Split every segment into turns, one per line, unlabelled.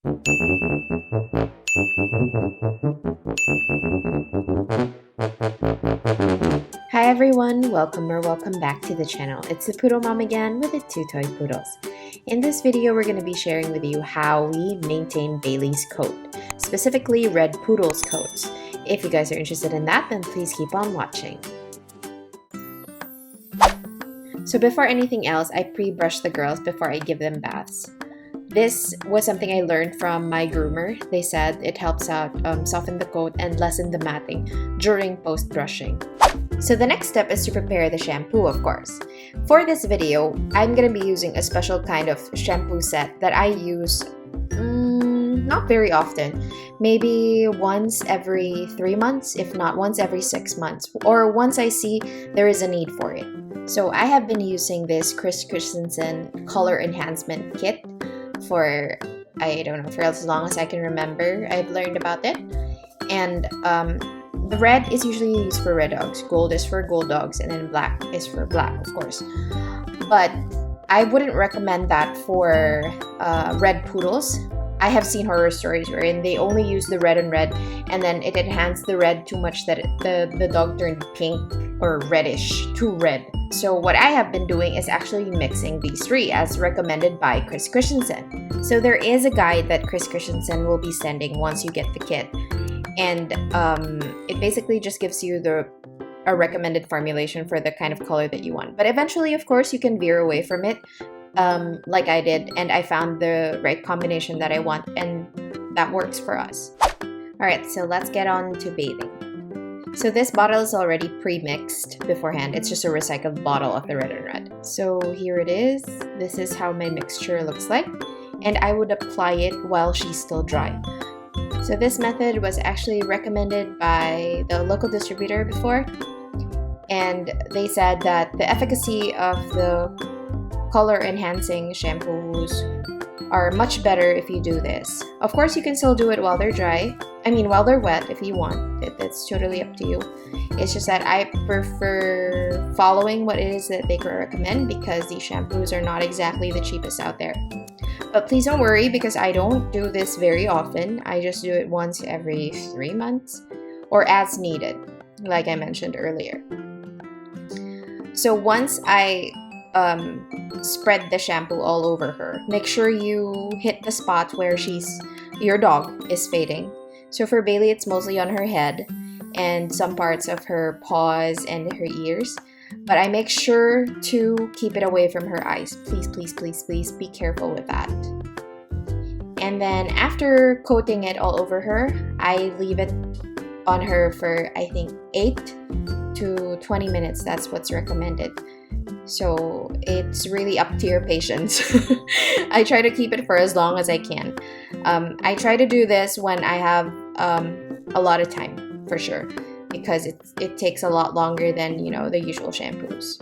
Hi everyone, welcome back to the channel. It's the Poodle Mom again with the two toy poodles. In this video, we're going to be sharing with you how we maintain Bailey's coat, specifically Red Poodle's coats. If you guys are interested in that, then please keep on watching. So before anything else, I pre-brush the girls before I give them baths. This was something I learned from my groomer. They said it helps out soften the coat and lessen the matting during post-brushing. So the next step is to prepare the shampoo, of course. For this video, I'm going to be using a special kind of shampoo set that I use not very often. Maybe once every 3 months, if not once every 6 months, or once I see there is a need for it. So I have been using this CHRISTENSEN color enhancement kit for, I don't know, for as long as I can remember. I've learned about it. And the red is usually used for red dogs, gold is for gold dogs, and then black is for black, of course. But I wouldn't recommend that for red poodles. I have seen horror stories wherein they only use the red on red, and then it enhanced the red too much that the dog turned pink or reddish, too red. So what I have been doing is actually mixing these three as recommended by Chris Christensen. So there is a guide that Chris Christensen will be sending once you get the kit. And it basically just gives you a recommended formulation for the kind of color that you want. But eventually, of course, you can veer away from it like I did. And I found the right combination that I want, and that works for us. Alright, so let's get on to bathing. So this bottle is already pre-mixed beforehand. It's just a recycled bottle of the red and red. So here it is. This is how my mixture looks like. And I would apply it while she's still dry. So this method was actually recommended by the local distributor before. And they said that the efficacy of the color enhancing shampoos are much better if you do this. Of course, you can still do it while they're dry. I mean, while they're wet if you want. It's totally up to you. It's just that I prefer following what it is that they recommend because these shampoos are not exactly the cheapest out there. But please don't worry because I don't do this very often. I just do it once every 3 months or as needed, like I mentioned earlier. So once I spread the shampoo all over her, make sure you hit the spot where your dog is fading. So for Bailey, it's mostly on her head and some parts of her paws and her ears. But I make sure to keep it away from her eyes. Please, please, please, please be careful with that. And then after coating it all over her, I leave it on her for, I think, 8 to 20 minutes. That's what's recommended. So it's really up to your patience. I try to keep it for as long as I can. I try to do this when I have a lot of time, for sure, because it takes a lot longer than, you know, the usual shampoos.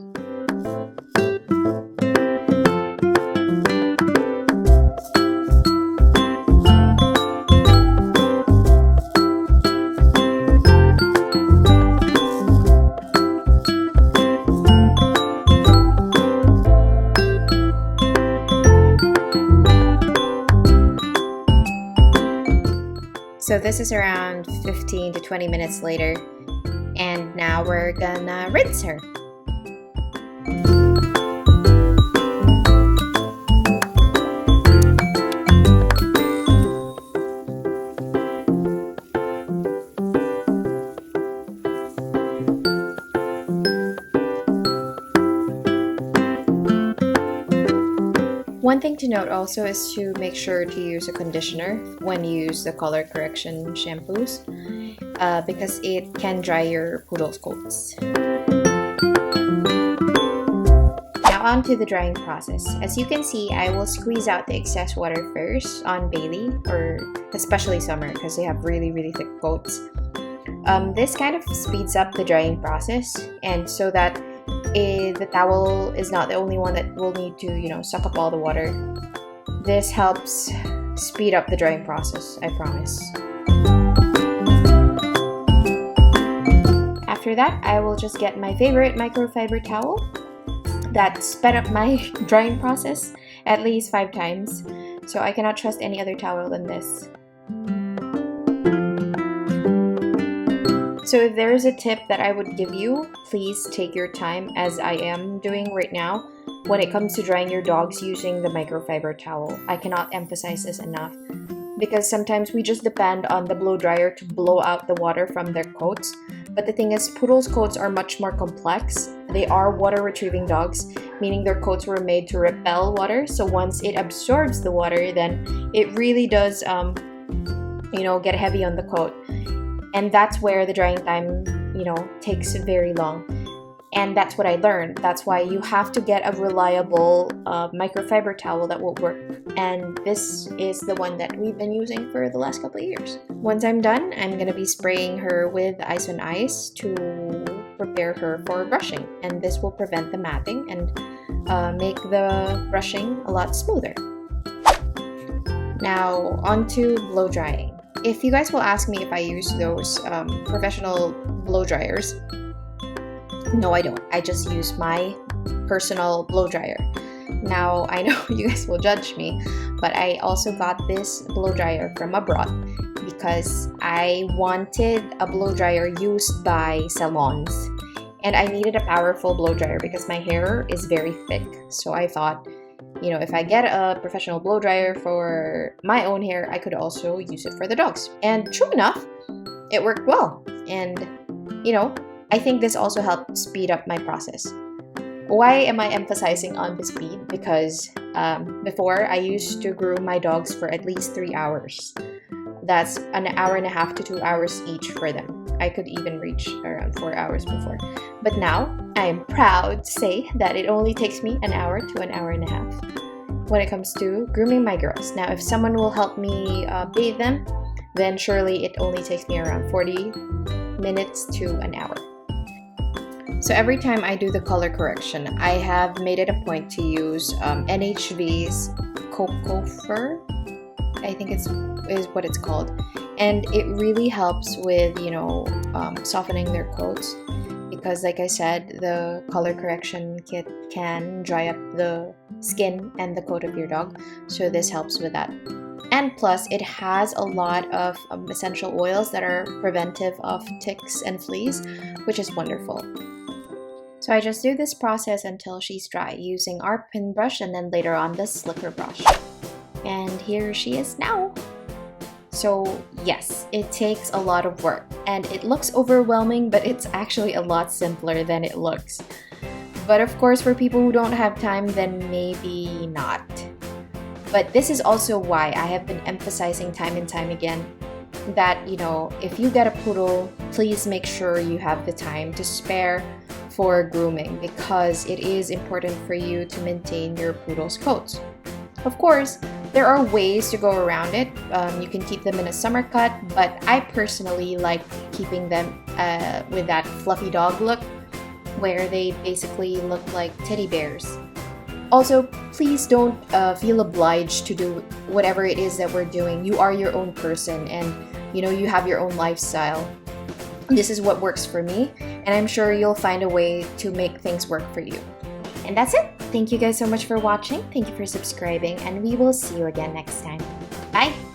So this is around 15 to 20 minutes later, and now we're gonna rinse her. One thing to note also is to make sure to use a conditioner when you use the color correction shampoos because it can dry your poodle's coats. Now on to the drying process. As you can see, I will squeeze out the excess water first on Bailey, or especially Summer because they have really, really thick coats. This kind of speeds up the drying process, and so that the towel is not the only one that will need to, you know, suck up all the water. This helps speed up the drying process, I promise. After that, I will just get my favorite microfiber towel that sped up my drying process at least 5 times. So I cannot trust any other towel than this. So if there is a tip that I would give you, please take your time, as I am doing right now, when it comes to drying your dogs using the microfiber towel. I cannot emphasize this enough, because sometimes we just depend on the blow dryer to blow out the water from their coats. But the thing is, poodles' coats are much more complex. They are water retrieving dogs, meaning their coats were made to repel water. So once it absorbs the water, then it really does, get heavy on the coat. And that's where the drying time, takes very long. And that's what I learned. That's why you have to get a reliable microfiber towel that will work. And this is the one that we've been using for the last couple of years. Once I'm done, I'm going to be spraying her with ice on ice to prepare her for brushing. And this will prevent the matting and make the brushing a lot smoother. Now, on to blow drying. If you guys will ask me if I use those professional blow dryers, no, I don't. I just use my personal blow dryer. Now, I know you guys will judge me, but I also got this blow dryer from abroad because I wanted a blow dryer used by salons. And I needed a powerful blow dryer because my hair is very thick. So I thought, if I get a professional blow dryer for my own hair, I could also use it for the dogs. And true enough, it worked well. And, I think this also helped speed up my process. Why am I emphasizing on the speed? Because before, I used to groom my dogs for at least 3 hours. That's an hour and a half to 2 hours each for them. I could even reach around 4 hours before. But now, I am proud to say that it only takes me an hour to an hour and a half when it comes to grooming my girls. Now, if someone will help me bathe them, then surely it only takes me around 40 minutes to an hour. So every time I do the color correction, I have made it a point to use NHV's Coco Fur. I think is what it's called. And it really helps with, softening their coats. Because like I said, the color correction kit can dry up the skin and the coat of your dog. So this helps with that. And plus, it has a lot of essential oils that are preventive of ticks and fleas, which is wonderful. So I just do this process until she's dry using our pin brush and then later on the slicker brush. And here she is now. So yes, it takes a lot of work and it looks overwhelming, but it's actually a lot simpler than it looks. But of course, for people who don't have time, then maybe not. But this is also why I have been emphasizing time and time again that, if you get a poodle, please make sure you have the time to spare for grooming, because it is important for you to maintain your poodle's coats. Of course, there are ways to go around it. You can keep them in a summer cut, but I personally like keeping them with that fluffy dog look, where they basically look like teddy bears. Also, please don't feel obliged to do whatever it is that we're doing. You are your own person and, you have your own lifestyle. This is what works for me, and I'm sure you'll find a way to make things work for you. And that's it. Thank you guys so much for watching. Thank you for subscribing, and we will see you again next time. Bye!